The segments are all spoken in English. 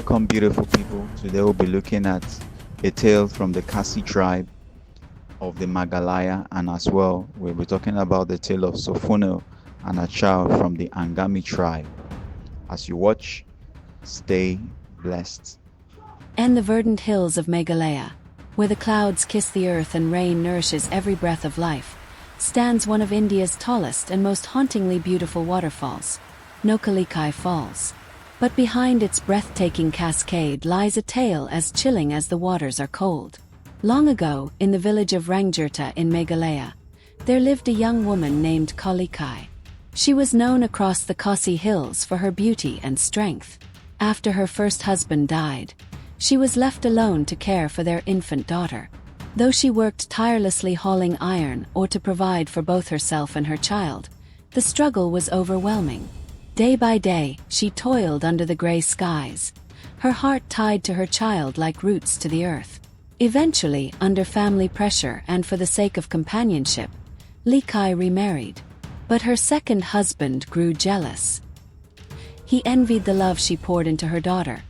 Welcome, beautiful people. Today we'll be looking at a tale from the Kasi tribe of the Meghalaya, and as well, we'll be talking about the tale of Sopfünuo and a child from the Angami tribe. As you watch, stay blessed. And the verdant hills of Meghalaya, where the clouds kiss the earth and rain nourishes every breath of life, stands one of India's tallest and most hauntingly beautiful waterfalls, Nohkalikai Falls. But behind its breathtaking cascade lies a tale as chilling as the waters are cold. Long ago, in the village of Rangjirta in Meghalaya, there lived a young woman named Nohkalikai. She was known across the Khasi hills for her beauty and strength. After her first husband died, she was left alone to care for their infant daughter. Though she worked tirelessly hauling iron or to provide for both herself and her child, the struggle was overwhelming. Day by day, she toiled under the gray skies, her heart tied to her child like roots to the earth. Eventually, under family pressure and for the sake of companionship, Likai remarried. But her second husband grew jealous. He envied the love she poured into her daughter,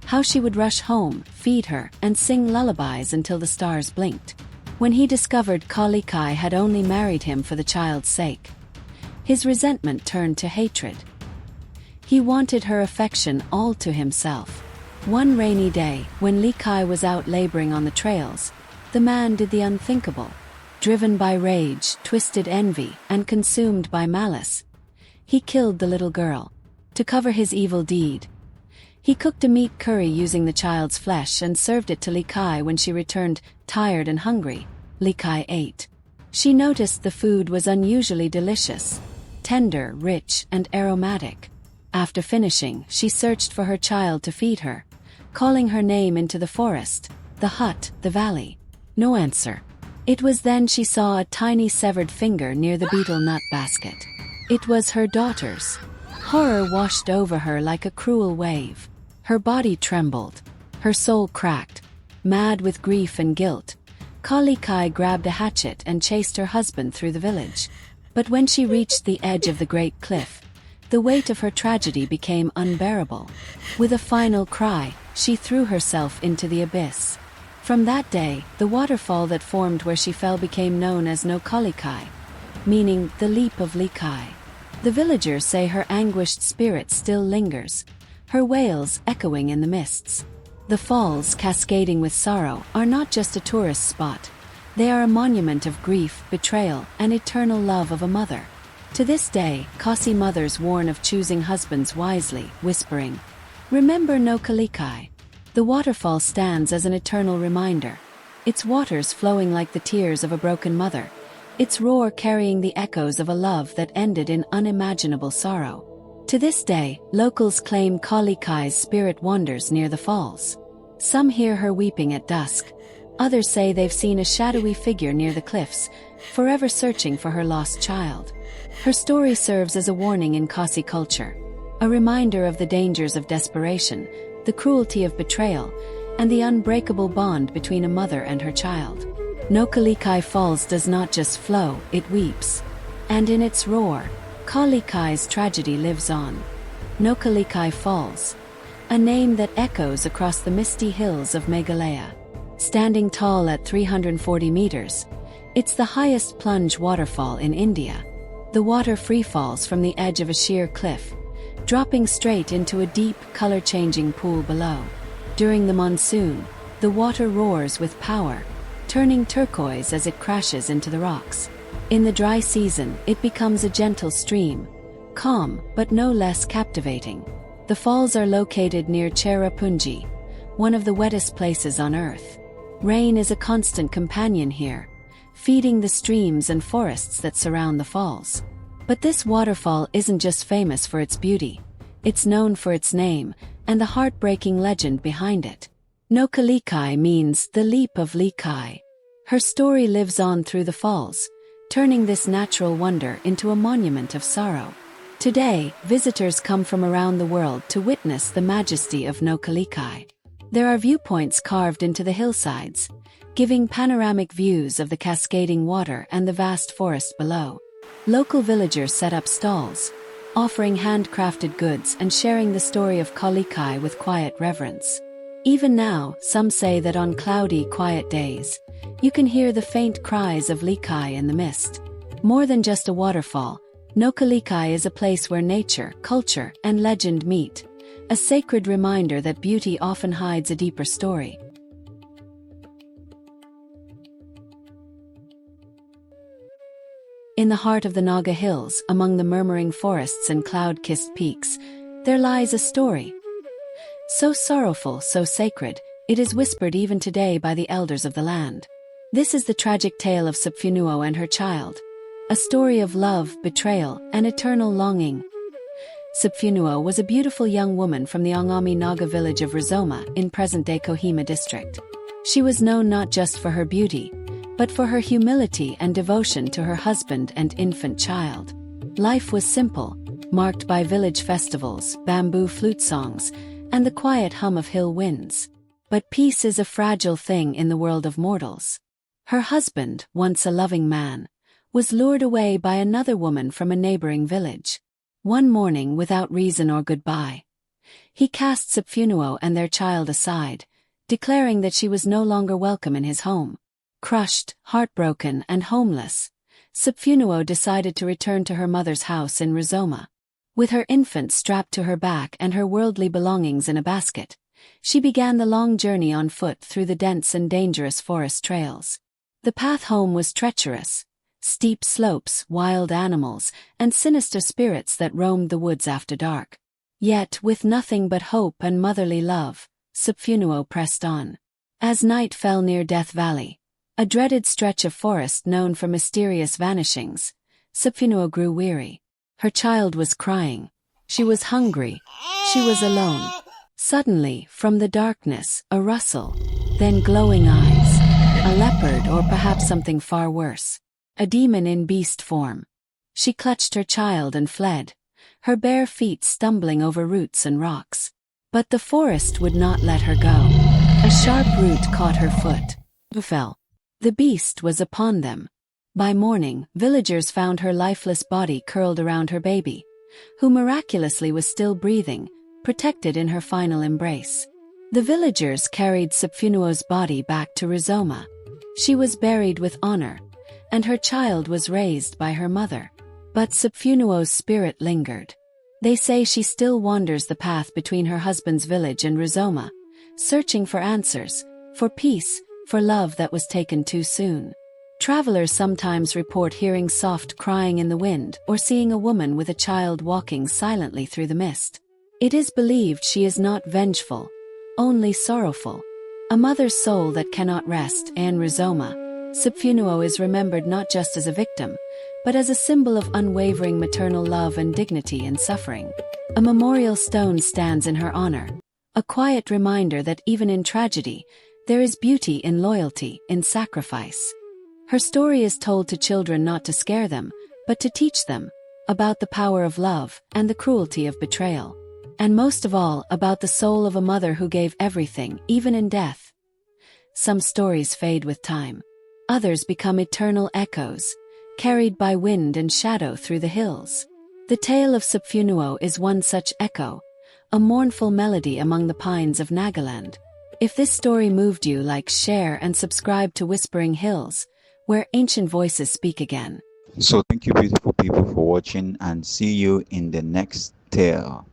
how she would rush home, feed her, and sing lullabies until the stars blinked. When he discovered Nohkalikai had only married him for the child's sake, his resentment turned to hatred. He wanted her affection all to himself. One rainy day, when Likai was out laboring on the trails, the man did the unthinkable. Driven by rage, twisted envy, and consumed by malice, he killed the little girl. To cover his evil deed, he cooked a meat curry using the child's flesh and served it to Likai. When she returned, tired and hungry, Likai ate. She noticed the food was unusually delicious, tender, rich, and aromatic. After finishing, she searched for her child to feed her, calling her name into the forest, the hut, the valley. No answer. It was then she saw a tiny severed finger near the betel nut basket. It was her daughter's. Horror washed over her like a cruel wave. Her body trembled, her soul cracked. Mad with grief and guilt, Nohkalikai grabbed a hatchet and chased her husband through the village. But when she reached the edge of the great cliff, the weight of her tragedy became unbearable. With a final cry, she threw herself into the abyss. From that day, the waterfall that formed where she fell became known as Nohkalikai, meaning the leap of Likai. The villagers say her anguished spirit still lingers, her wails echoing in the mists. The falls, cascading with sorrow, are not just a tourist spot. They are a monument of grief, betrayal, and eternal love of a mother. To this day, Khasi mothers warn of choosing husbands wisely, whispering, "Remember Nohkalikai." The waterfall stands as an eternal reminder, its waters flowing like the tears of a broken mother, its roar carrying the echoes of a love that ended in unimaginable sorrow. To this day, locals claim Nohkalikai's spirit wanders near the falls. Some hear her weeping at dusk. Others say they've seen a shadowy figure near the cliffs, forever searching for her lost child. Her story serves as a warning in Khasi culture, a reminder of the dangers of desperation, the cruelty of betrayal, and the unbreakable bond between a mother and her child. Nohkalikai Falls does not just flow, it weeps. And in its roar, Nohkalikai's tragedy lives on. Nohkalikai Falls, a name that echoes across the misty hills of Meghalaya. Standing tall at 340 meters, it's the highest plunge waterfall in India. The water freefalls from the edge of a sheer cliff, dropping straight into a deep, color-changing pool below. During the monsoon, the water roars with power, turning turquoise as it crashes into the rocks. In the dry season, it becomes a gentle stream, calm but no less captivating. The falls are located near Cherrapunji, one of the wettest places on earth. Rain is a constant companion here, feeding the streams and forests that surround the falls. But this waterfall isn't just famous for its beauty, it's known for its name, and the heartbreaking legend behind it. Nohkalikai means the leap of Likai. Her story lives on through the falls, turning this natural wonder into a monument of sorrow. Today, visitors come from around the world to witness the majesty of Nohkalikai. There are viewpoints carved into the hillsides, giving panoramic views of the cascading water and the vast forest below. Local villagers set up stalls, offering handcrafted goods and sharing the story of Nohkalikai with quiet reverence. Even now, some say that on cloudy, quiet days, you can hear the faint cries of likai in the mist. More than just a waterfall, Nohkalikai is a place where nature, culture, and legend meet, a sacred reminder that beauty often hides a deeper story. In the heart of the Naga Hills, among the murmuring forests and cloud-kissed peaks, there lies a story. So sorrowful, so sacred, it is whispered even today by the elders of the land. This is the tragic tale of Sopfünuo and her child, a story of love, betrayal, and eternal longing. Sopfünuo was a beautiful young woman from the Angami Naga village of Rizoma in present-day Kohima district. She was known not just for her beauty, but for her humility and devotion to her husband and infant child. Life was simple, marked by village festivals, bamboo flute songs, and the quiet hum of hill winds. But peace is a fragile thing in the world of mortals. Her husband, once a loving man, was lured away by another woman from a neighboring village. One morning, without reason or goodbye, he cast Sopfünuo and their child aside, declaring that she was no longer welcome in his home. Crushed, heartbroken, and homeless, Sopfünuo decided to return to her mother's house in Rizoma. With her infant strapped to her back and her worldly belongings in a basket, she began the long journey on foot through the dense and dangerous forest trails. The path home was treacherous. Steep slopes, wild animals, and sinister spirits that roamed the woods after dark. Yet, with nothing but hope and motherly love, Sopfünuo pressed on. As night fell near Death Valley, a dreaded stretch of forest known for mysterious vanishings, Sopfünuo grew weary. Her child was crying. She was hungry. She was alone. Suddenly, from the darkness, a rustle, then glowing eyes. A leopard, or perhaps something far worse. A demon in beast form. She clutched her child and fled, her bare feet stumbling over roots and rocks. But the forest would not let her go. A sharp root caught her foot. Who fell? The beast was upon them. By morning, villagers found her lifeless body curled around her baby, who miraculously was still breathing, protected in her final embrace. The villagers carried Sopfünuo's body back to Rizoma. She was buried with honor, and her child was raised by her mother. But Sopfünuo's spirit lingered. They say she still wanders the path between her husband's village and Rizoma, searching for answers, for peace, for love that was taken too soon. Travelers sometimes report hearing soft crying in the wind or seeing a woman with a child walking silently through the mist. It is believed she is not vengeful, only sorrowful. A mother's soul that cannot rest. In Rizoma, Sopfünuo is remembered not just as a victim, but as a symbol of unwavering maternal love and dignity in suffering. A memorial stone stands in her honor, a quiet reminder that even in tragedy, there is beauty in loyalty, in sacrifice. Her story is told to children not to scare them, but to teach them about the power of love and the cruelty of betrayal. And most of all, about the soul of a mother who gave everything, even in death. Some stories fade with time. Others become eternal echoes, carried by wind and shadow through the hills. The tale of Sopfünuo is one such echo, a mournful melody among the pines of Nagaland. If this story moved you, like, share, and subscribe to Whispering Hills, where ancient voices speak again. So thank you, beautiful people, for watching, and see you in the next tale.